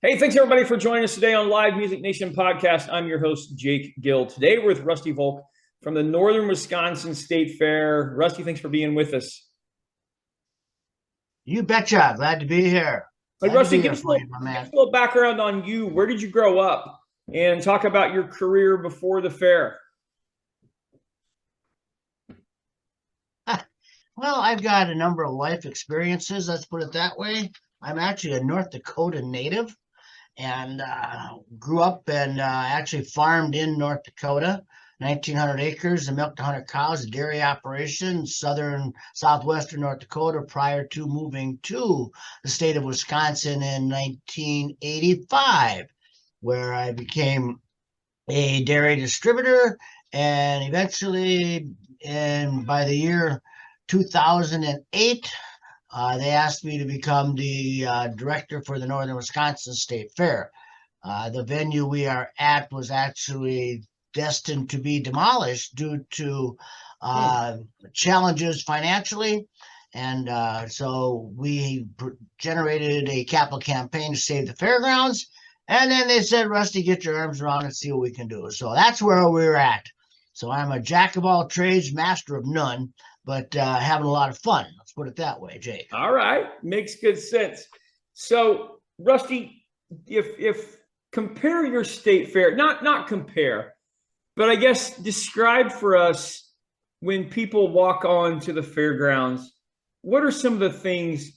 Hey, thanks everybody for joining us today on Live Music Nation podcast. I'm your host, Jake Gill. Today we're with Rusty Volk from the Northern Wisconsin State Fair. Rusty, thanks for being with us. You betcha. Glad to be here. Hey, Glad to Rusty, be here for you, my give us man. a little background on you. Where did you grow up? And talk about your career before the fair. Well, I've got a number of life experiences, let's put it that way. I'm actually a North Dakota native and grew up and actually farmed in North Dakota, 1,900 acres and milked 100 cows, a dairy operation, southwestern North Dakota prior to moving to the state of Wisconsin in 1985, where I became a dairy distributor, and eventually, and by the year 2008, they asked me to become the director for the Northern Wisconsin State Fair. The venue we are at was actually destined to be demolished due to challenges financially. And so we generated a capital campaign to save the fairgrounds. And then they said, Rusty, get your arms around and see what we can do. So that's where we're at. So I'm a jack of all trades, master of none, but having a lot of fun. Let's put it that way, Jake. All right, makes good sense. So, Rusty, if compare your state fair, not compare, but I guess describe for us when people walk on to the fairgrounds, what are some of the things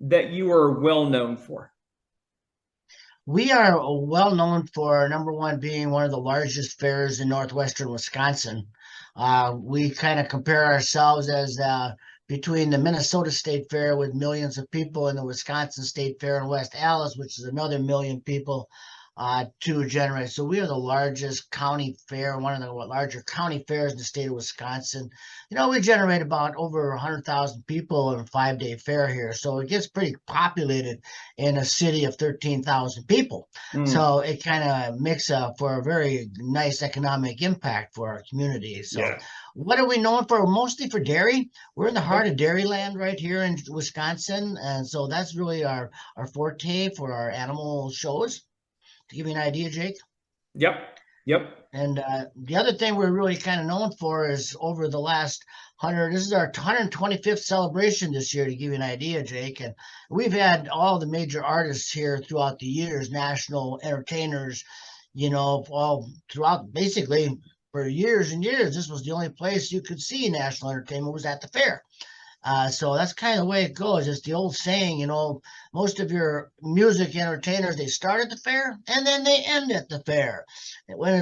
that you are well known for? We are well known for number one being one of the largest fairs in northwestern Wisconsin. We kind of compare ourselves as between the Minnesota State Fair with millions of people and the Wisconsin State Fair in West Allis, which is another million people to generate. So we are the largest county fair, one of the larger county fairs in the state of Wisconsin. You know, we generate about over 100,000 people in a 5-day fair here. So it gets pretty populated in a city of 13,000 people. So it kind of makes for a very nice economic impact for our community. So Yeah. what are we known for? Mostly for dairy. We're in the heart of dairyland right here in Wisconsin. And so that's really our forte for our animal shows. To give you an idea, Jake. Yep. And the other thing we're really kind of known for is over the last 100, this is our 125th celebration this year, to give you an idea, Jake. And we've had all the major artists here throughout the years, national entertainers, you know, all throughout basically for years and years. This was the only place you could see national entertainment was at the fair. So that's kind of the way it goes. It's the old saying, you know, most of your music entertainers, they start at the fair and then they end at the fair when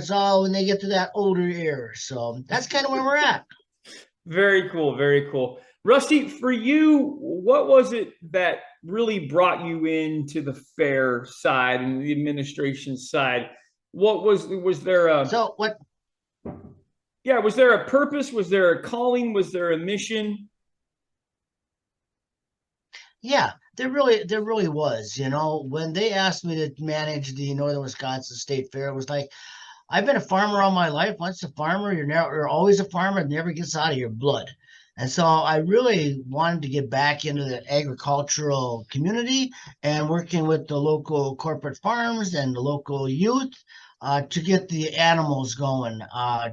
they get to that older era. So that's kind of where we're at. Very cool. Very cool. Rusty, for you, what was it that really brought you into the fair side and the administration side? Was there a, So what yeah, was there a purpose? Was there a calling? Was there a mission? Yeah, there really was. You know, when they asked me to manage the Northern Wisconsin State Fair, it was like I've been a farmer all my life. Once a farmer, you're always a farmer. It never gets out of your blood. And so I really wanted to get back into the agricultural community and working with the local corporate farms and the local youth to get the animals going,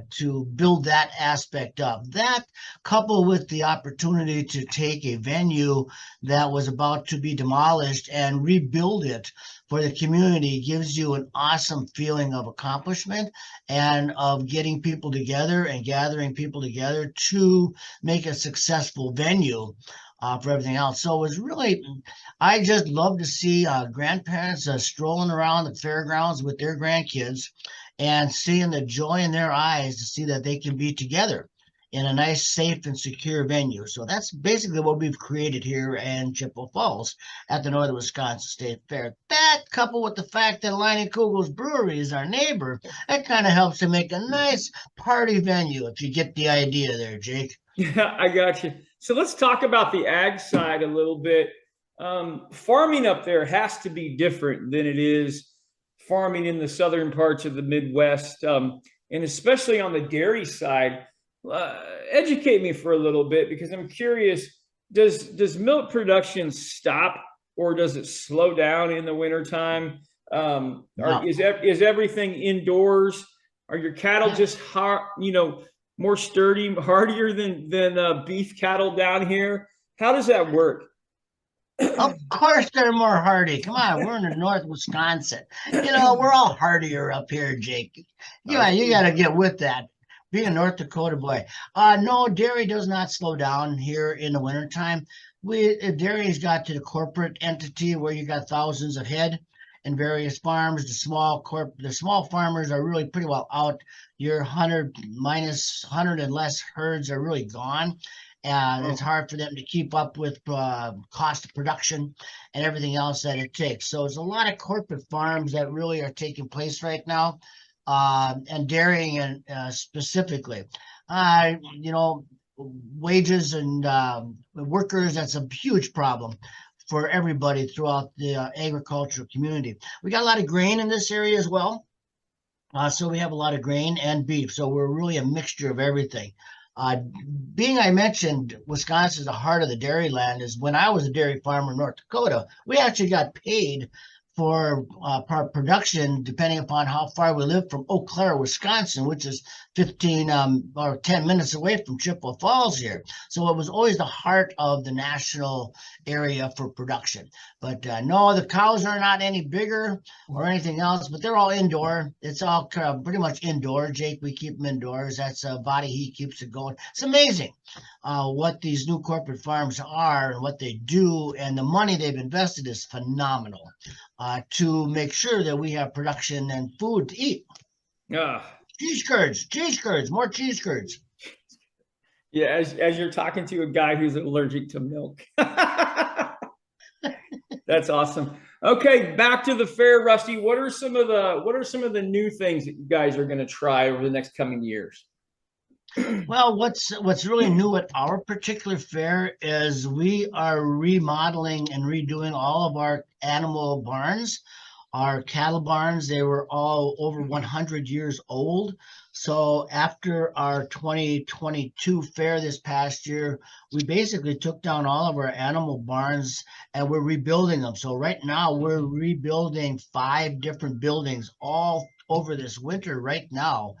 to build that aspect up. That coupled with the opportunity to take a venue that was about to be demolished and rebuild it for the community gives you an awesome feeling of accomplishment and of getting people together and gathering people together to make a successful venue for everything else. So it was really, I just love to see grandparents strolling around the fairgrounds with their grandkids and seeing the joy in their eyes to see that they can be together in a nice, safe, and secure venue. So that's basically what we've created here in Chippewa Falls at the Northern Wisconsin State Fair. That, coupled with the fact that Leinie Kugel's Brewery is our neighbor, that kind of helps to make a nice party venue, if you get the idea there, Jake. Yeah, I got you. So let's talk about the ag side a little bit. Farming up there has to be different than it is farming in the southern parts of the Midwest, and especially on the dairy side. Educate me for a little bit because I'm curious. Does milk production stop or does it slow down in the wintertime? Yeah. Is everything indoors? Are your cattle Yeah. just more sturdy, hardier than beef cattle down here? How does that work? Of course they're more hardy. Come on, we're in the North Wisconsin. We're all hardier up here, Jake. Yeah, you got to get with that. Being a North Dakota boy. No, dairy does not slow down here in the wintertime. Dairy's got to the corporate entity where you got thousands of head and various farms. The small farmers are really pretty well out. Your 100 and less herds are really gone. And it's Oh, hard for them to keep up with cost of production and everything else that it takes. So there's a lot of corporate farms that really are taking place right now, and dairying and specifically. You know, wages and workers, that's a huge problem for everybody throughout the agricultural community. We got a lot of grain in this area as well. So we have a lot of grain and beef. So we're really a mixture of everything. Uh, Being I mentioned, Wisconsin is the heart of the dairy land. Is when I was a dairy farmer in North Dakota, we actually got paid for production depending upon how far we lived from Eau Claire, Wisconsin, which is 15 or 10 minutes away from Chippewa Falls here. So it was always the heart of the national area for production. But no, the cows are not any bigger or anything else, but they're all indoor. It's all pretty much indoor, Jake. We keep them indoors. That's body heat keeps it going. It's amazing what these new corporate farms are and what they do, and the money they've invested is phenomenal to make sure that we have production and food to eat. yeah. Cheese curds, more cheese curds. Yeah, as you're talking to a guy who's allergic to milk. That's awesome. Okay, back to the fair, Rusty. What are some of the new things that you guys are going to try over the next coming years? Well, what's really new at our particular fair is we are remodeling and redoing all of our animal barns, our cattle barns. They were all over 100 years old. So after our 2022 fair this past year, we basically took down all of our animal barns and we're rebuilding them. So right now we're rebuilding 5 different buildings all over this winter right now,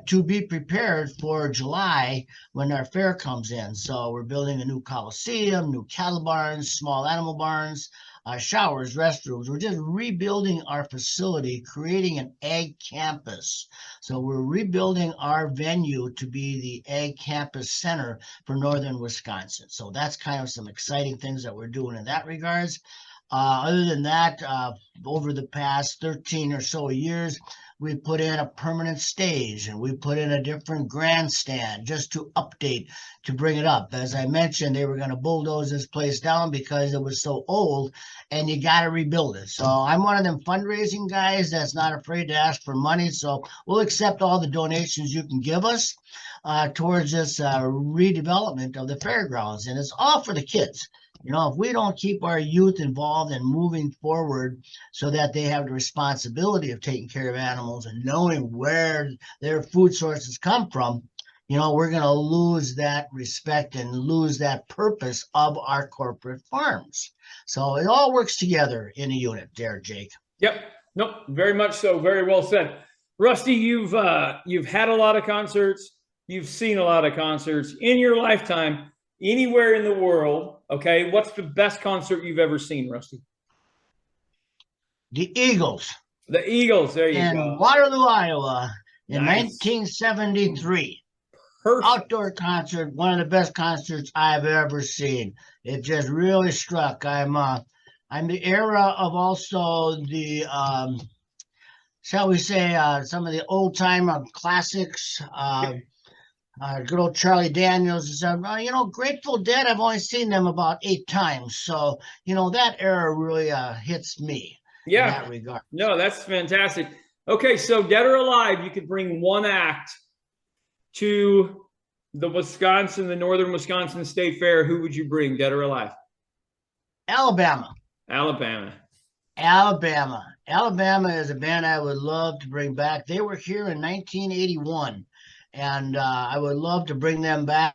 to be prepared for July when our fair comes in. So we're building a new coliseum, new cattle barns, small animal barns, showers, restrooms. We're just rebuilding our facility, creating an ag campus. So we're rebuilding our venue to be the ag campus center for northern Wisconsin. So that's kind of some exciting things that we're doing in that regards. Other than that, over the past 13 or so years, we put in a permanent stage and we put in a different grandstand just to update, to bring it up. As I mentioned, they were going to bulldoze this place down because it was so old and you got to rebuild it. So I'm one of them fundraising guys that's not afraid to ask for money. So we'll accept all the donations you can give us towards this redevelopment of the fairgrounds. And it's all for the kids. If we don't keep our youth involved and moving forward so that they have the responsibility of taking care of animals and knowing where their food sources come from, we're going to lose that respect and lose that purpose of our corporate farms. So it all works together in a unit there, Jake. Yep. Nope. Very much so. Very well said. Rusty, you've had a lot of concerts. You've seen a lot of concerts in your lifetime, anywhere in the world. Okay. What's the best concert you've ever seen, Rusty? The Eagles The Eagles. There you in go. Waterloo, Iowa in Nice. 1973. Perfect. Outdoor concert, one of the best concerts I've ever seen. It just really struck. I'm the era of also the shall we say some of the old time classics. Good old Charlie Daniels and stuff. Grateful Dead. I've only seen them about 8 times, so that era really hits me in that Yeah. regard. No, that's fantastic. Okay. So, dead or alive, you could bring one act to the Northern Wisconsin State Fair. Who would you bring, dead or alive? Alabama. Alabama. Alabama is a band I would love to bring back. They were here in 1981, and I would love to bring them back.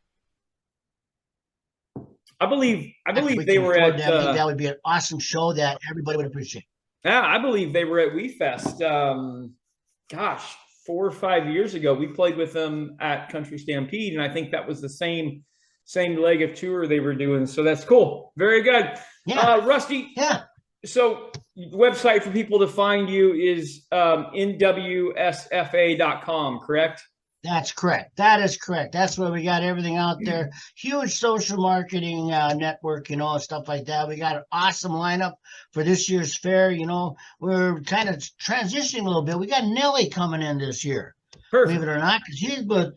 I believe If we they can were afford at that, I think that would be an awesome show that everybody would appreciate. Yeah, I believe they were at WeFest. Gosh, 4 or 5 years ago, we played with them at Country Stampede, and I think that was the same leg of tour they were doing. So that's cool. Very good. Yeah, Rusty, yeah. so website for people to find you is nwsfa.com, correct? That's correct. That is correct. That's where we got everything out there. Huge social marketing network, stuff like that. We got an awesome lineup for this year's fair. We're kind of transitioning a little bit. We got Nelly coming in this year, believe it Perfect. or not, because he's with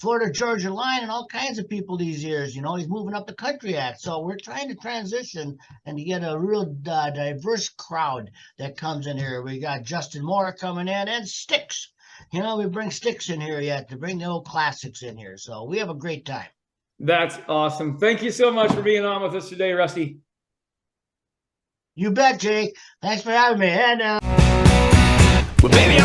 Florida Georgia Line and all kinds of people these years. He's moving up the country act. So we're trying to transition and to get a real diverse crowd that comes in here. We got Justin Moore coming in and Sticks. We bring Sticks in here yet to bring the old classics in here. So we have a great time. That's awesome. Thank you so much for being on with us today, Rusty. You bet, Jake. Thanks for having me. And Well, baby,